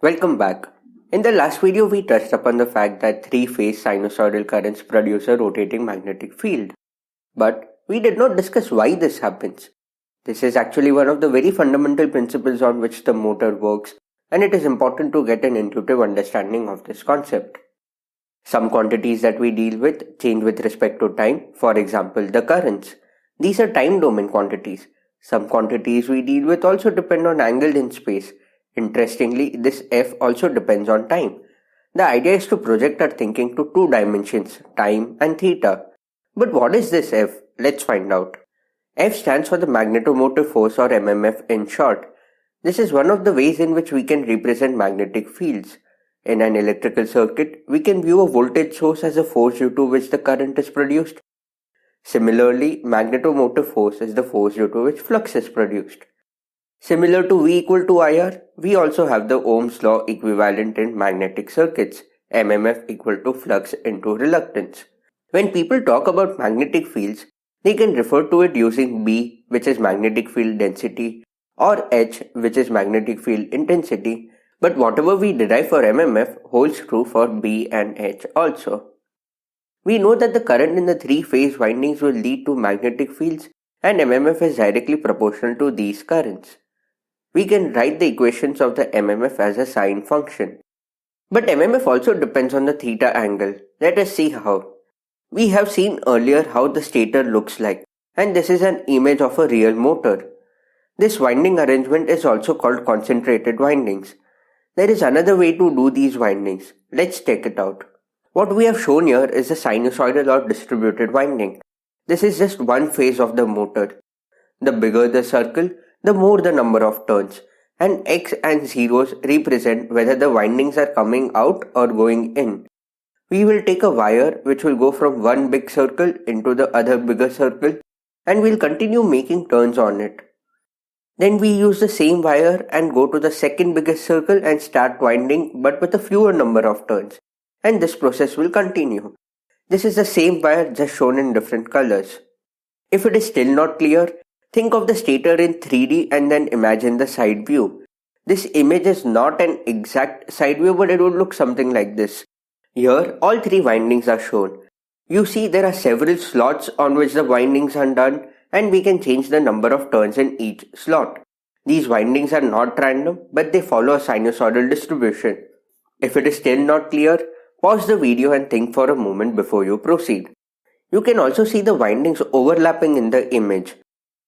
Welcome back. In the last video, we touched upon the fact that three-phase sinusoidal currents produce a rotating magnetic field. But we did not discuss why this happens. This is actually one of the very fundamental principles on which the motor works, and it is important to get an intuitive understanding of this concept. Some quantities that we deal with change with respect to time, for example, the currents. These are time domain quantities. Some quantities we deal with also depend on angle in space. Interestingly, this f also depends on time. The idea is to project our thinking to two dimensions, time and theta. But what is this f? Let's find out. F stands for the magnetomotive force, or MMF in short. This is one of the ways in which we can represent magnetic fields. In an electrical circuit, we can view a voltage source as a force due to which the current is produced. Similarly, magnetomotive force is the force due to which flux is produced. Similar to V equal to IR, we also have the Ohm's law equivalent in magnetic circuits, MMF equal to flux into reluctance. When people talk about magnetic fields, they can refer to it using B, which is magnetic field density, or H, which is magnetic field intensity, but whatever we derive for MMF holds true for B and H also. We know that the current in the three-phase windings will lead to magnetic fields, and MMF is directly proportional to these currents. We can write the equations of the MMF as a sine function. But MMF also depends on the theta angle. Let us see how. We have seen earlier how the stator looks like, and this is an image of a real motor. This winding arrangement is also called concentrated windings. There is another way to do these windings. Let's check it out. What we have shown here is a sinusoidal or distributed winding. This is just one phase of the motor. The bigger the circle, the more the number of turns, and X and zeros represent whether the windings are coming out or going in. We will take a wire which will go from one big circle into the other bigger circle, and we'll continue making turns on it. Then we use the same wire and go to the second biggest circle and start winding, but with a fewer number of turns, and this process will continue. This is the same wire, just shown in different colors. If it is still not clear, think of the stator in 3D and then imagine the side view. This image is not an exact side view, but it would look something like this. Here, all three windings are shown. You see there are several slots on which the windings are done, and we can change the number of turns in each slot. These windings are not random, but they follow a sinusoidal distribution. If it is still not clear, pause the video and think for a moment before you proceed. You can also see the windings overlapping in the image.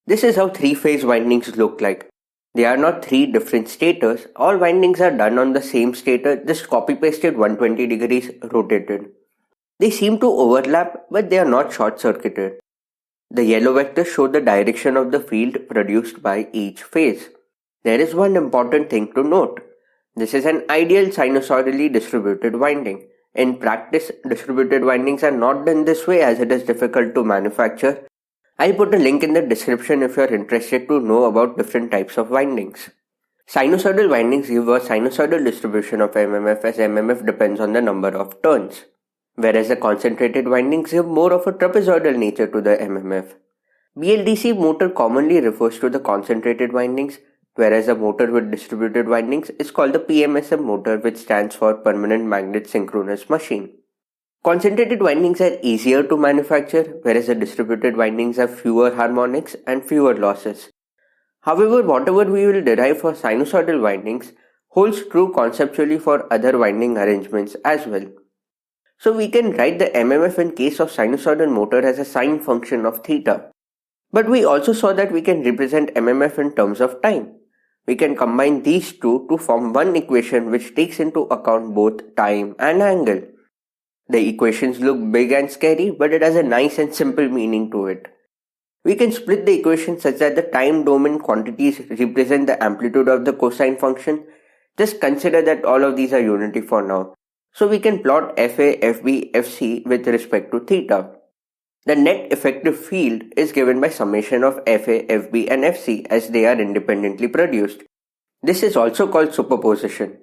This is how three-phase windings look like. They are not three different stators. All windings are done on the same stator, just copy-pasted 120 degrees rotated. They seem to overlap, but they are not short-circuited. The yellow vectors show the direction of the field produced by each phase. There is one important thing to note. This is an ideal sinusoidally distributed winding. In practice, distributed windings are not done this way as it is difficult to manufacture. I'll put a link in the description if you are interested to know about different types of windings. Sinusoidal windings give a sinusoidal distribution of MMF as MMF depends on the number of turns, whereas the concentrated windings give more of a trapezoidal nature to the MMF. BLDC motor commonly refers to the concentrated windings, whereas a motor with distributed windings is called the PMSM motor, which stands for Permanent Magnet Synchronous Machine. Concentrated windings are easier to manufacture, whereas the distributed windings have fewer harmonics and fewer losses. However, whatever we will derive for sinusoidal windings holds true conceptually for other winding arrangements as well. So we can write the MMF in case of sinusoidal motor as a sine function of theta. But we also saw that we can represent MMF in terms of time. We can combine these two to form one equation which takes into account both time and angle. The equations look big and scary, but it has a nice and simple meaning to it. We can split the equation such that the time domain quantities represent the amplitude of the cosine function. Just consider that all of these are unity for now. So we can plot FA, FB, FC with respect to theta. The net effective field is given by summation of FA, FB and FC as they are independently produced. This is also called superposition.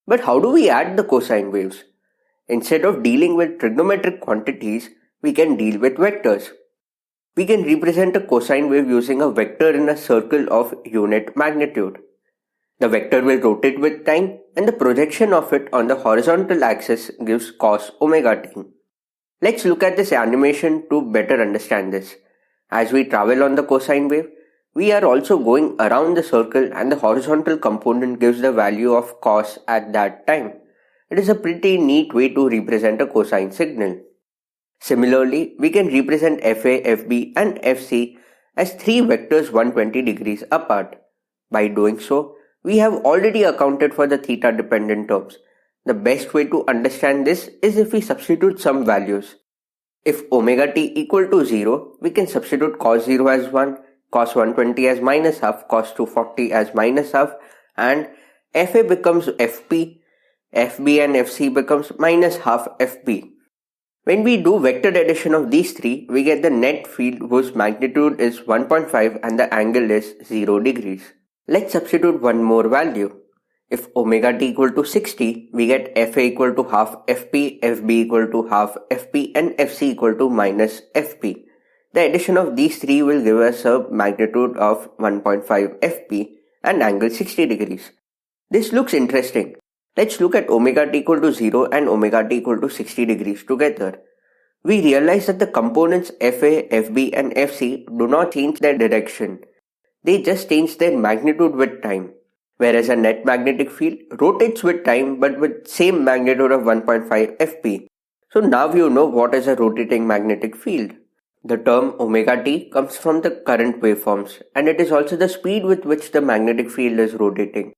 But how do we add the cosine waves? Instead of dealing with trigonometric quantities, we can deal with vectors. We can represent a cosine wave using a vector in a circle of unit magnitude. The vector will rotate with time, and the projection of it on the horizontal axis gives cos omega t. Let's look at this animation to better understand this. As we travel on the cosine wave, we are also going around the circle, and the horizontal component gives the value of cos at that time. It is a pretty neat way to represent a cosine signal. Similarly, we can represent FA, FB and FC as three vectors 120 degrees apart. By doing so, we have already accounted for the theta dependent terms. The best way to understand this is if we substitute some values. If omega t equal to 0, we can substitute cos 0 as 1, cos 120 as minus half, cos 240 as minus half, and FA becomes FP, FB and FC becomes minus half FB. When we do vector addition of these three, we get the net field whose magnitude is 1.5 and the angle is 0 degrees. Let's substitute one more value. If omega t equal to 60, we get FA equal to half FP, FB equal to half FP and FC equal to minus FP. The addition of these three will give us a magnitude of 1.5 FP and angle 60 degrees. This looks interesting. Let's look at omega t equal to 0 and omega t equal to 60 degrees together. We realize that the components FA, FB and FC do not change their direction. They just change their magnitude with time. Whereas a net magnetic field rotates with time but with same magnitude of 1.5 Fp. So now you know what is a rotating magnetic field. The term omega t comes from the current waveforms, and it is also the speed with which the magnetic field is rotating.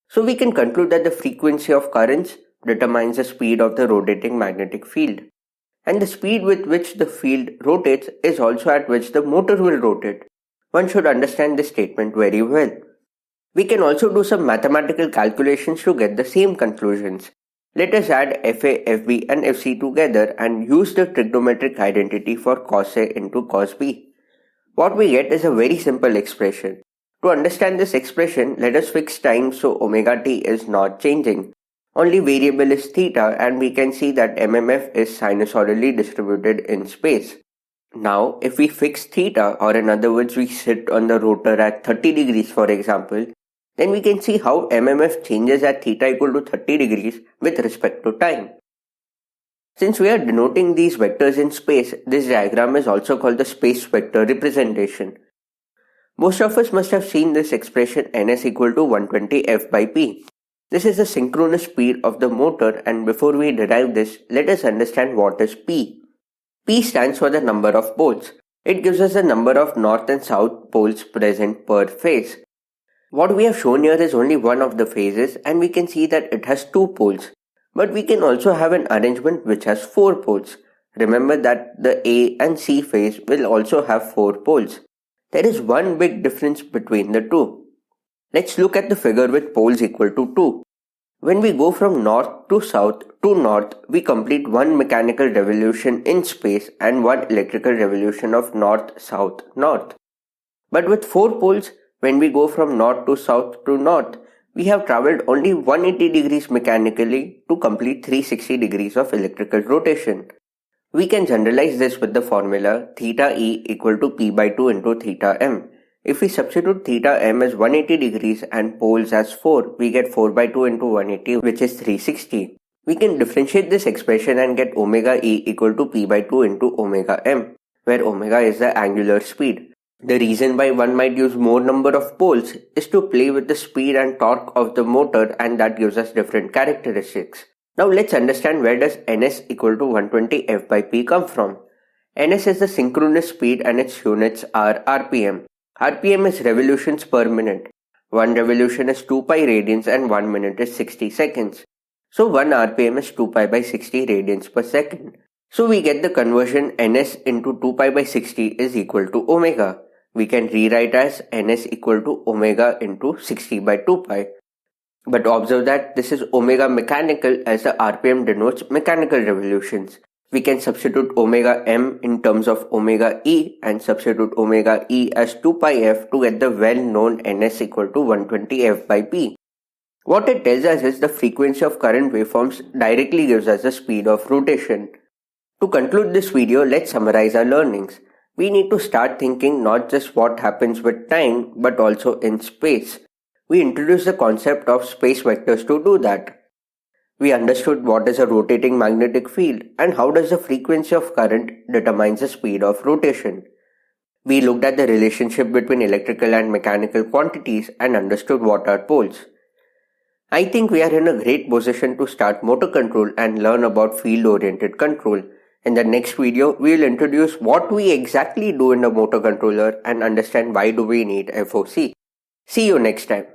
So we can conclude that the frequency of currents determines the speed of the rotating magnetic field. And the speed with which the field rotates is also at which the motor will rotate. One should understand this statement very well. We can also do some mathematical calculations to get the same conclusions. Let us add FA, FB and FC together and use the trigonometric identity for cos A into cos B. What we get is a very simple expression. To understand this expression, let us fix time so omega t is not changing. Only variable is theta, and we can see that MMF is sinusoidally distributed in space. Now, if we fix theta, or in other words we sit on the rotor at 30 degrees for example, then we can see how MMF changes at theta equal to 30 degrees with respect to time. Since we are denoting these vectors in space, this diagram is also called the space vector representation. Most of us must have seen this expression ns equal to 120 f by p. This is the synchronous speed of the motor, and before we derive this, let us understand what is p. P stands for the number of poles. It gives us the number of north and south poles present per phase. What we have shown here is only one of the phases, and we can see that it has 2 poles. But we can also have an arrangement which has 4 poles. Remember that the A and C phase will also have 4 poles. There is one big difference between the two. Let's look at the figure with poles equal to 2. When we go from north to south to north, we complete one mechanical revolution in space and one electrical revolution of north, south, north. But with 4 poles, when we go from north to north, we have traveled only 180 degrees mechanically to complete 360 degrees of electrical rotation. We can generalize this with the formula theta E equal to P by 2 into theta M. If we substitute theta M as 180 degrees and poles as 4, we get 4 by 2 into 180, which is 360. We can differentiate this expression and get omega E equal to P by 2 into omega M, where omega is the angular speed. The reason why one might use more number of poles is to play with the speed and torque of the motor, and that gives us different characteristics. Now let's understand where does ns equal to 120 f by p come from. Ns is the synchronous speed and its units are rpm. RPM is revolutions per minute. One revolution is 2 pi radians and 1 minute is 60 seconds. So 1 RPM is 2 pi by 60 radians per second. So we get the conversion ns into 2 pi by 60 is equal to omega. We can rewrite as ns equal to omega into 60 by 2 pi. But observe that this is omega mechanical, as the RPM denotes mechanical revolutions. We can substitute omega m in terms of omega e and substitute omega e as 2 pi f to get the well-known ns equal to 120 f by p. What it tells us is the frequency of current waveforms directly gives us the speed of rotation. To conclude this video, let's summarize our learnings. We need to start thinking not just what happens with time, but also in space. we introduced the concept of space vectors to do that. We understood what is a rotating magnetic field and how does the frequency of current determines the speed of rotation. We looked at the relationship between electrical and mechanical quantities and understood what are poles. I think we are in a great position to start motor control and learn about field-oriented control. In the next video, we will introduce what we exactly do in a motor controller and understand why do we need FOC. See you next time.